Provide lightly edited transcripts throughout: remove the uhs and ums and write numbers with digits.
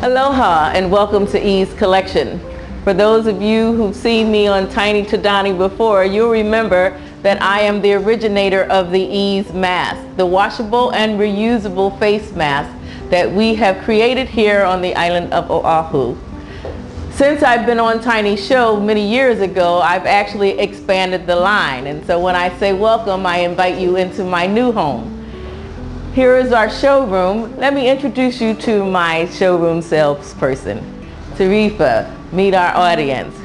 Aloha and welcome to Ease Collection. For those of you who've seen me on Tiny Tadani before, you'll remember that I am the originator of the Ease mask, the washable and reusable face mask that we have created here on the island of Oahu. Since I've been on Tiny's show many years ago, I've actually expanded the line. And so when I say welcome, I invite you into my new home. Here is our showroom. Let me introduce you to my showroom salesperson, Tarifa. Meet our audience.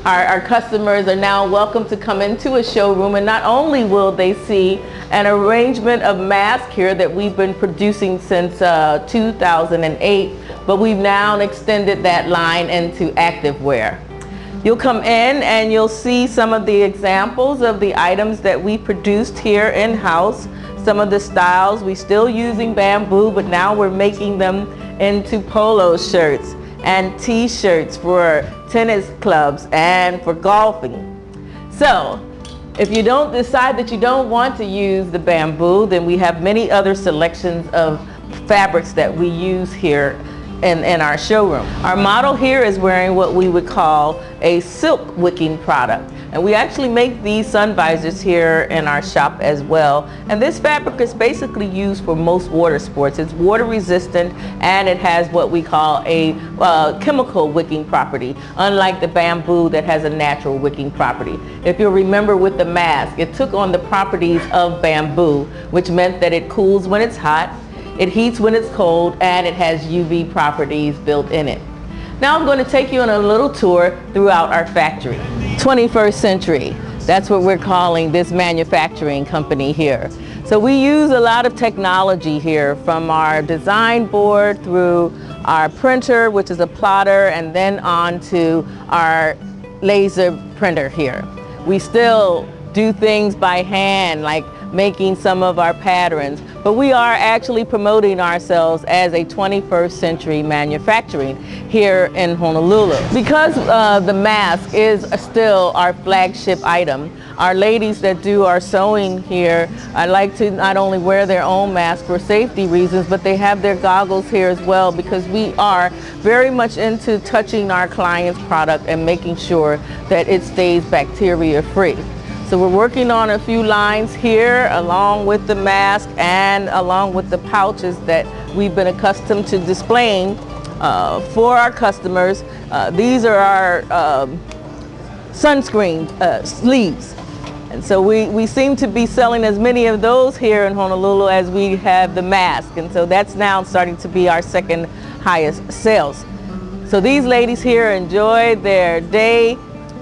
Our customers are now welcome to come into a showroom, and not only will they see an arrangement of masks here that we've been producing since 2008, but we've now extended that line into activewear. You'll come in and you'll see some of the examples of the items that we produced here in-house. Some of the styles, we're still using bamboo, but now we're making them into polo shirts and t-shirts for tennis clubs and for golfing. So if you don't decide that you don't want to use the bamboo, then we have many other selections of fabrics that we use here in our showroom. Our model here is wearing what we would call a silk wicking product. And we actually make these sun visors here in our shop as well. And this fabric is basically used for most water sports. It's water resistant and it has what we call a chemical wicking property, unlike the bamboo that has a natural wicking property. If you'll remember with the mask, it took on the properties of bamboo, which meant that it cools when it's hot, it heats when it's cold, and it has UV properties built in it. Now I'm going to take you on a little tour throughout our factory. 21st century, that's what we're calling this manufacturing company here. So we use a lot of technology here, from our design board through our printer, which is a plotter, and then on to our laser printer here. We still do things by hand, like making some of our patterns, but we are actually promoting ourselves as a 21st century manufacturing here in Honolulu. Because the mask is still our flagship item, our ladies that do our sewing here, I like to not only wear their own mask for safety reasons, but they have their goggles here as well, because we are very much into touching our clients' product and making sure that it stays bacteria free. So we're working on a few lines here along with the mask and along with the pouches that we've been accustomed to displaying for our customers. These are our sunscreen sleeves. And so we seem to be selling as many of those here in Honolulu as we have the mask. And so that's now starting to be our second highest sales. So these ladies here enjoy their day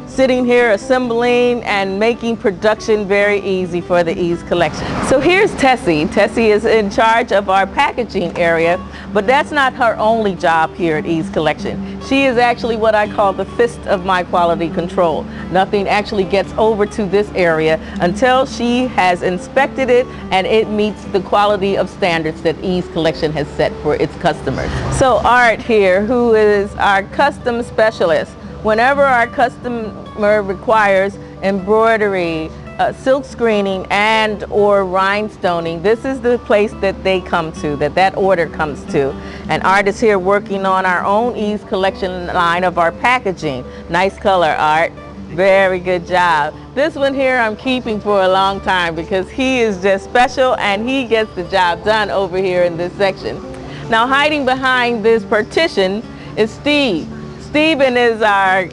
sitting here assembling and making production very easy for the Ease Collection. So here's Tessie. Tessie is in charge of our packaging area, but that's not her only job here at Ease Collection. She is actually what I call the fist of my quality control. Nothing actually gets over to this area until she has inspected it and it meets the quality of standards that Ease Collection has set for its customers. So Art here, who is our custom specialist. Whenever our customer requires embroidery, silk screening, and or rhinestoning, this is the place that they come to, that order comes to. And Art is here working on our own Ease Collection line of our packaging. Nice color, Art. Very good job. This one here I'm keeping for a long time because he is just special and he gets the job done over here in this section. Now hiding behind this partition is Steve. Stephen is our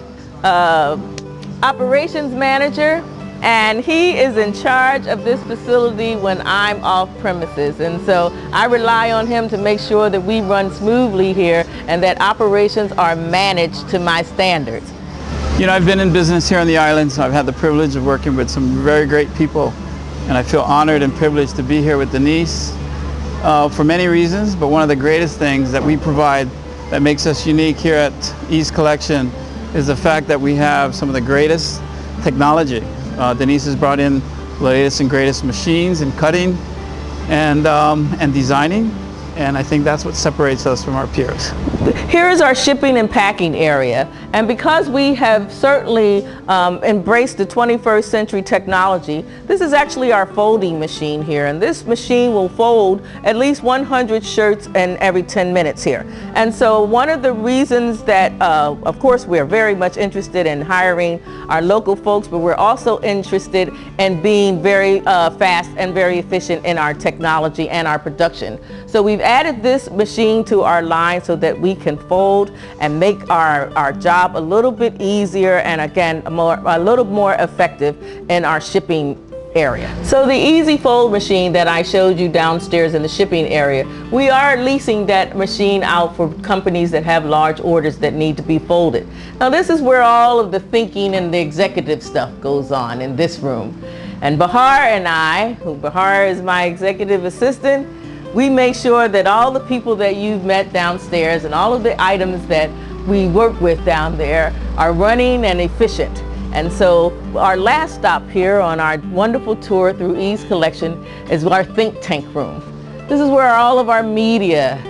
operations manager, and he is in charge of this facility when I'm off premises. And so I rely on him to make sure that we run smoothly here and that operations are managed to my standards. You know, I've been in business here on the islands. I've had the privilege of working with some very great people, and I feel honored and privileged to be here with Denise for many reasons, but one of the greatest things that we provide that makes us unique here at Ease Collection is the fact that we have some of the greatest technology. Denise has brought in the latest and greatest machines in cutting and designing, and I think that's what separates us from our peers. Here is our shipping and packing area, and because we have certainly embraced the 21st century technology, this is actually our folding machine here, and this machine will fold at least 100 shirts in every 10 minutes here. And so one of the reasons that of course we're very much interested in hiring our local folks, but we're also interested in being very fast and very efficient in our technology and our production. So we've added this machine to our line so that we can fold and make our job a little bit easier, and again a little more effective in our shipping area. So the Easy Fold machine that I showed you downstairs in the shipping area, we are leasing that machine out for companies that have large orders that need to be folded. Now this is where all of the thinking and the executive stuff goes on in this room. And Bahar and I, Bahar is my executive assistant, we make sure that all the people that you've met downstairs and all of the items that we work with down there are running and efficient. And so our last stop here on our wonderful tour through Ease Collection is our think tank room. This is where all of our media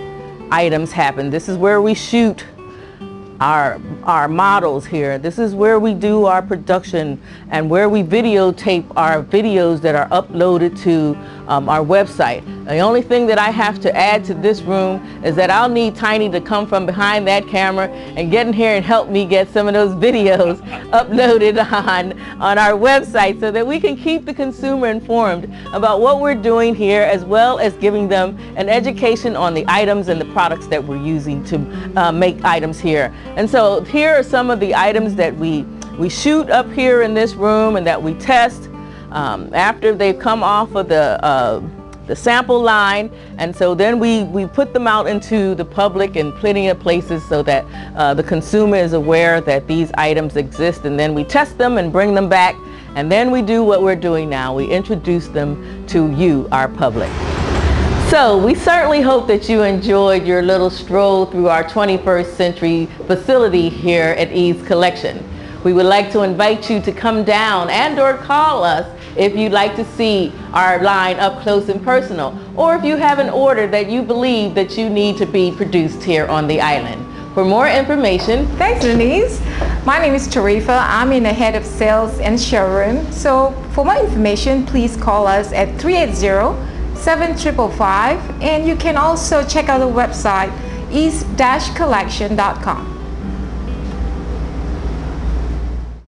items happen. This is where we shoot our models here. This is where we do our production and where we videotape our videos that are uploaded to our website. The only thing that I have to add to this room is that I'll need Tiny to come from behind that camera and get in here and help me get some of those videos uploaded on our website so that we can keep the consumer informed about what we're doing here, as well as giving them an education on the items and the products that we're using to make items here. And so here are some of the items that we shoot up here in this room and that we test after they've come off of the sample line, and so then we put them out into the public in plenty of places so that the consumer is aware that these items exist, and then we test them and bring them back, and then we do what we're doing now. We introduce them to you, our public. So we certainly hope that you enjoyed your little stroll through our 21st century facility here at Ease Collection. We would like to invite you to come down and or call us if you'd like to see our line up close and personal, or if you have an order that you believe that you need to be produced here on the island. For more information, thanks Denise. My name is Tarifa. I'm in the head of sales and showroom. So for more information, please call us at 380-7555, and you can also check out the website ease-collection.com.